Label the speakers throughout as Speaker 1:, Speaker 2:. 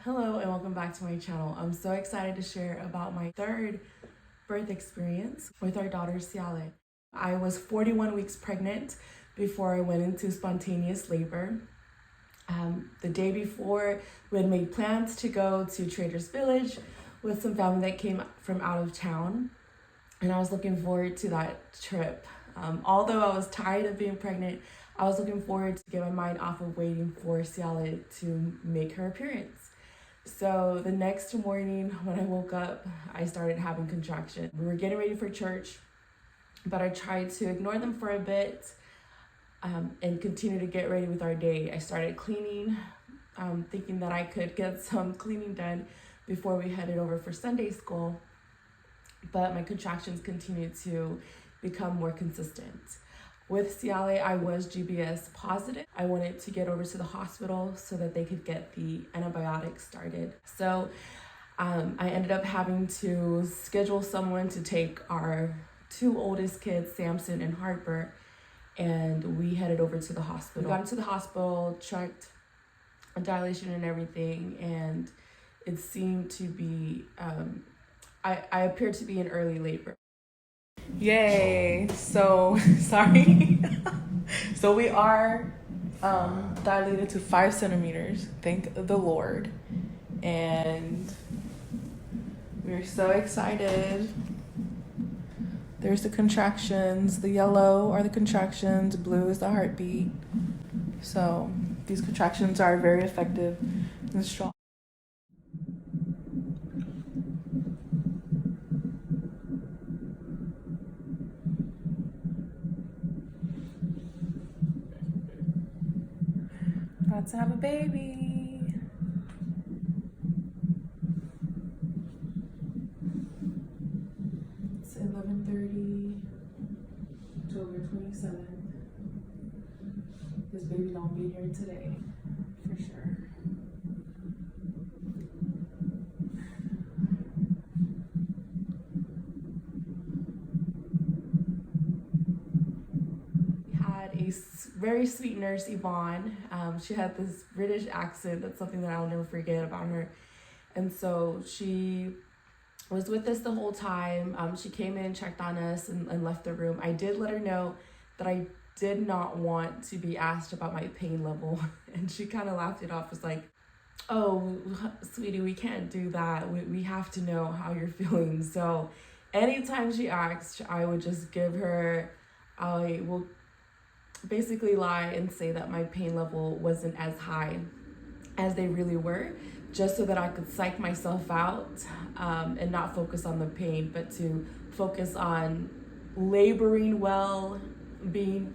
Speaker 1: Hello and welcome back to my channel. I'm so excited to share about my third birth experience with our daughter Siale. I was 41 weeks pregnant before I went into spontaneous labor. The day before, we had made plans to go to Trader's Village with some family that came from out of town, and I was looking forward to that trip. Although I was tired of being pregnant, I was looking forward to get my mind off of waiting for Siale to make her appearance. So the next morning when I woke up, I started having contractions. We were getting ready for church, but I tried to ignore them for a bit and continue to get ready with our day. I started cleaning, thinking that I could get some cleaning done before we headed over for Sunday school, but my contractions continued to become more consistent. With Siale, I was GBS positive. I wanted to get over to the hospital so that they could get the antibiotics started. So I ended up having to schedule someone to take our two oldest kids, Samson and Harper, and we headed over to the hospital. We got into the hospital, checked a dilation and everything, and it seemed to be, I appeared to be in early labor.
Speaker 2: Yay. So sorry. So we are dilated to 5 centimeters, thank the Lord, and we're so excited. There's the contractions. The yellow are the contractions, blue is the heartbeat. So these contractions are very effective and strong. About to have a baby.
Speaker 1: It's 11:30, October 27th. This baby don't be here today, for sure. We had a very sweet nurse, Yvonne. She had this British accent. That's something that I'll never forget about her. And so she was with us the whole time. She came in, checked on us, and left the room. I did let her know that I did not want to be asked about my pain level. And she kind of laughed it off, was like, oh, sweetie, we can't do that. We have to know how you're feeling. So anytime she asked, I would just give her, I will basically lie and say that my pain level wasn't as high as they really were, just so that I could psych myself out and not focus on the pain, but to focus on laboring well, being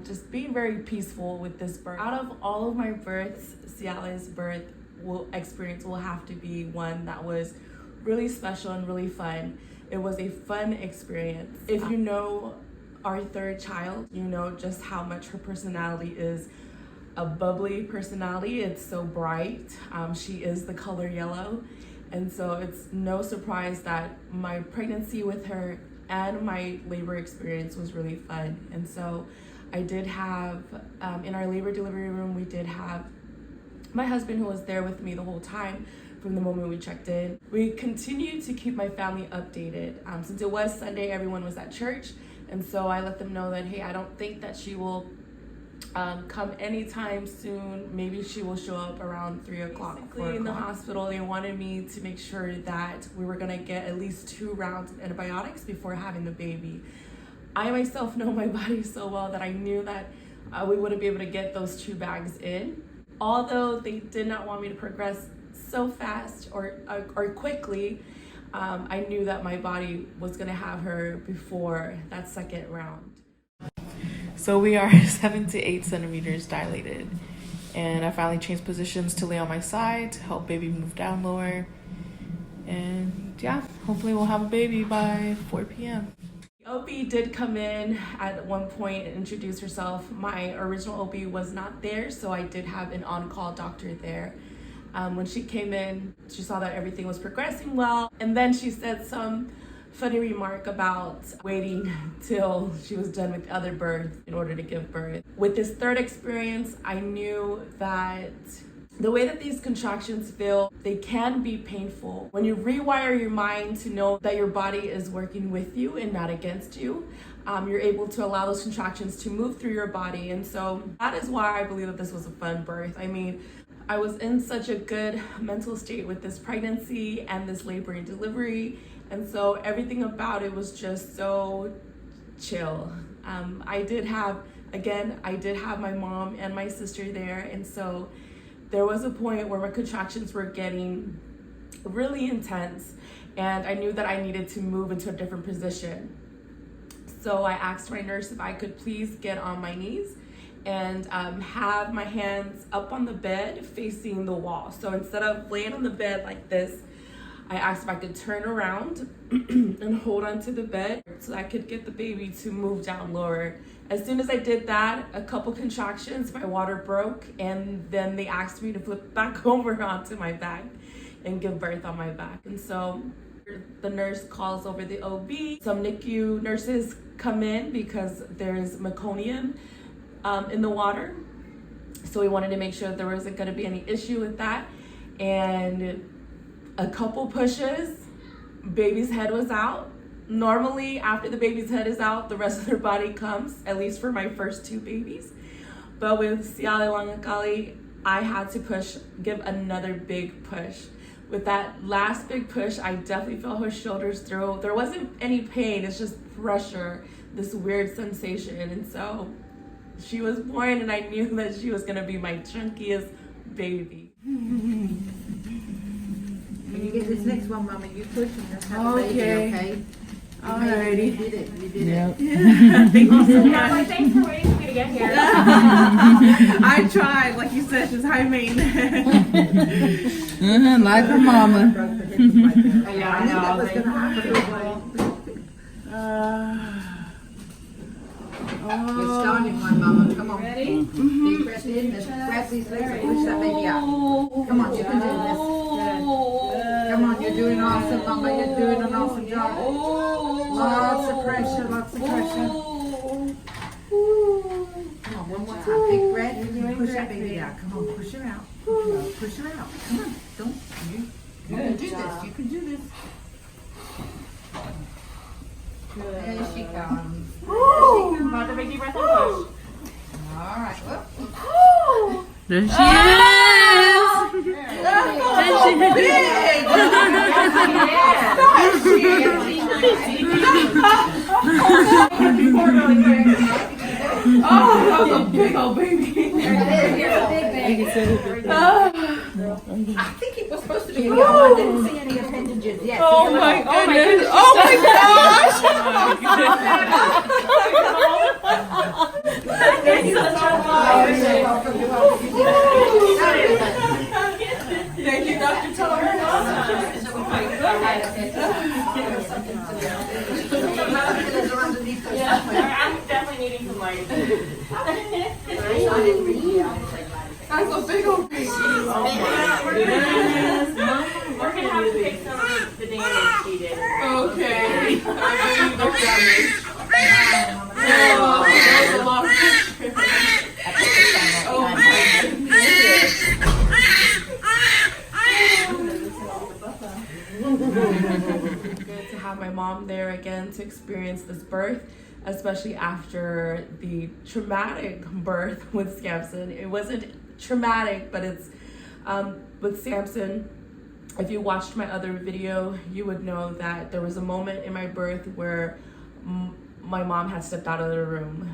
Speaker 1: just being very peaceful with this birth. Out of all of my births, Siale's birth experience will have to be one that was really special and really fun. It was a fun experience. If you know our third child, you know just how much her personality is a bubbly personality. It's so bright. She is the color yellow. And so it's no surprise that my pregnancy with her and my labor experience was really fun. And so I did have, in our labor delivery room, we did have my husband, who was there with me the whole time from the moment we checked in. We continued to keep my family updated. Since it was Sunday, everyone was at church. And so I let them know that, hey, I don't think that she will come anytime soon. Maybe she will show up around 3 o'clock. In the hospital, they wanted me to make sure that we were gonna get at least 2 rounds of antibiotics before having the baby. I myself know my body so well that I knew that we wouldn't be able to get those 2 bags in. Although they did not want me to progress so fast or quickly, I knew that my body was gonna have her before that second round.
Speaker 2: So we are 7 to 8 centimeters dilated, and I finally changed positions to lay on my side to help baby move down lower. And yeah, hopefully we'll have a baby by 4 p.m.
Speaker 1: OB did come in at one point and introduce herself. My original OB was not there, so I did have an on-call doctor there. When she came in, she saw that everything was progressing well, and then she said some funny remark about waiting till she was done with the other birth in order to give birth. With this third experience, I knew that The way that these contractions feel, they can be painful. When you rewire your mind to know that your body is working with you and not against you, you're able to allow those contractions to move through your body. And so that is why I believe that this was a fun birth. I mean, I was in such a good mental state with this pregnancy and this labor and delivery. And so everything about it was just so chill. I did have my mom and my sister there. And so there was a point where my contractions were getting really intense and I knew that I needed to move into a different position. So I asked my nurse if I could please get on my knees and have my hands up on the bed facing the wall. So instead of laying on the bed like this, I asked if I could turn around and hold onto the bed so I could get the baby to move down lower. As soon as I did that, a couple contractions, my water broke, and then they asked me to flip back over onto my back and give birth on my back. And so the nurse calls over the OB. Some NICU nurses come in because there's meconium in the water. So we wanted to make sure that there wasn't going to be any issue with that. And a couple pushes, baby's head was out. Normally, after the baby's head is out, the rest of their body comes, at least for my first two babies. But with Siale Wangakali, I had to give another big push. With that last big push, I definitely felt her shoulders through. There wasn't any pain, it's just pressure, this weird sensation. And so she was born and I knew that she was gonna be my chunkiest baby.
Speaker 3: When you get this next one, Mama, you push and just have a baby, okay?
Speaker 2: Alrighty.
Speaker 3: You did it. You did
Speaker 2: Yep.
Speaker 3: it.
Speaker 2: Thank you so much.
Speaker 4: Mama, thanks for waiting for me to get here.
Speaker 2: I tried, like you said, just high maintenance.
Speaker 5: Like her mama.
Speaker 3: Broke the hip right there.
Speaker 4: Yeah,
Speaker 3: I knew that was going to happen. You're starting one, Mama. Come on.
Speaker 4: Ready?
Speaker 3: Deep breath in. Just grab these legs and push that baby out. Come on, you can do this. Come on, you're doing awesome, Mama. You're doing an awesome job. Lots of pressure, lots of pressure. Come on, one more time. Big breath. Push that baby out. Come on, push her out. Push her out. Come on. Don't. You can do this. You can do this. There she comes.
Speaker 4: About to make you breath and push.
Speaker 3: All right. Whoop.
Speaker 5: There she is.
Speaker 2: Oh, that was a big old baby.
Speaker 3: I think it was supposed to be. I didn't see any appendages yet.
Speaker 2: Oh my goodness. Oh my gosh. Thank you, Dr. Toller.
Speaker 4: I'm definitely needing some light.
Speaker 2: That's a big old baby.
Speaker 4: We're gonna have to fix some of the damage she did.
Speaker 2: Okay. I believe the damage. Oh, that's a lot of oh my goodness.
Speaker 1: Good to have my mom there again to experience this birth, especially after the traumatic birth with Samson. It wasn't traumatic, but it's with Samson. If you watched my other video, you would know that there was a moment in my birth where my mom had stepped out of the room.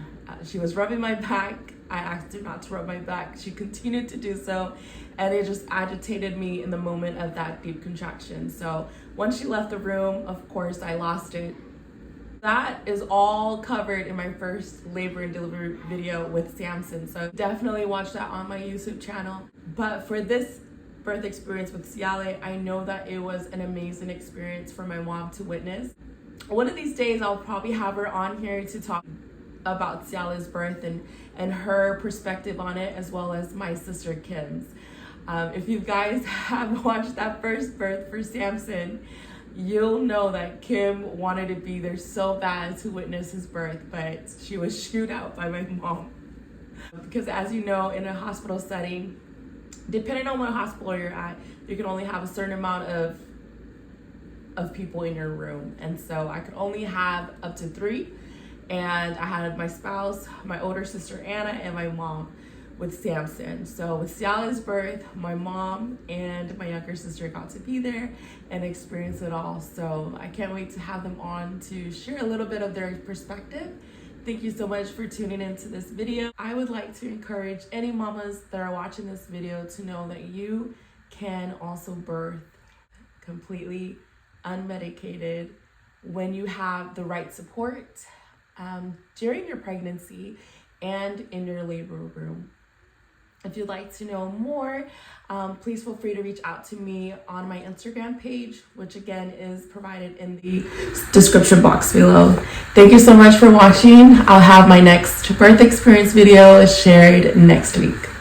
Speaker 1: She was rubbing my back. I asked her not to rub my back. She continued to do so, and it just agitated me in the moment of that deep contraction. So once she left the room, of course, I lost it. That is all covered in my first labor and delivery video with Samson. So definitely watch that on my YouTube channel. But for this birth experience with Siale, I know that it was an amazing experience for my mom to witness. One of these days, I'll probably have her on here to talk about Siale's birth and her perspective on it, as well as my sister Kim's. If you guys have watched that first birth for Samson, you'll know that Kim wanted to be there so bad to witness his birth, but she was shooed out by my mom. Because as you know, in a hospital setting, depending on what hospital you're at, you can only have a certain amount of people in your room. And so I could only have up to 3. And I had my spouse, my older sister Anna, and my mom with Samson. So with Siale's birth, my mom and my younger sister got to be there and experience it all. So I can't wait to have them on to share a little bit of their perspective. Thank you so much for tuning into this video. I would like to encourage any mamas that are watching this video to know that you can also birth completely unmedicated when you have the right support during your pregnancy and in your labor room. If you'd like to know more, please feel free to reach out to me on my Instagram page, which again is provided in the description box below. Thank you so much for watching. I'll have my next birth experience video shared next week.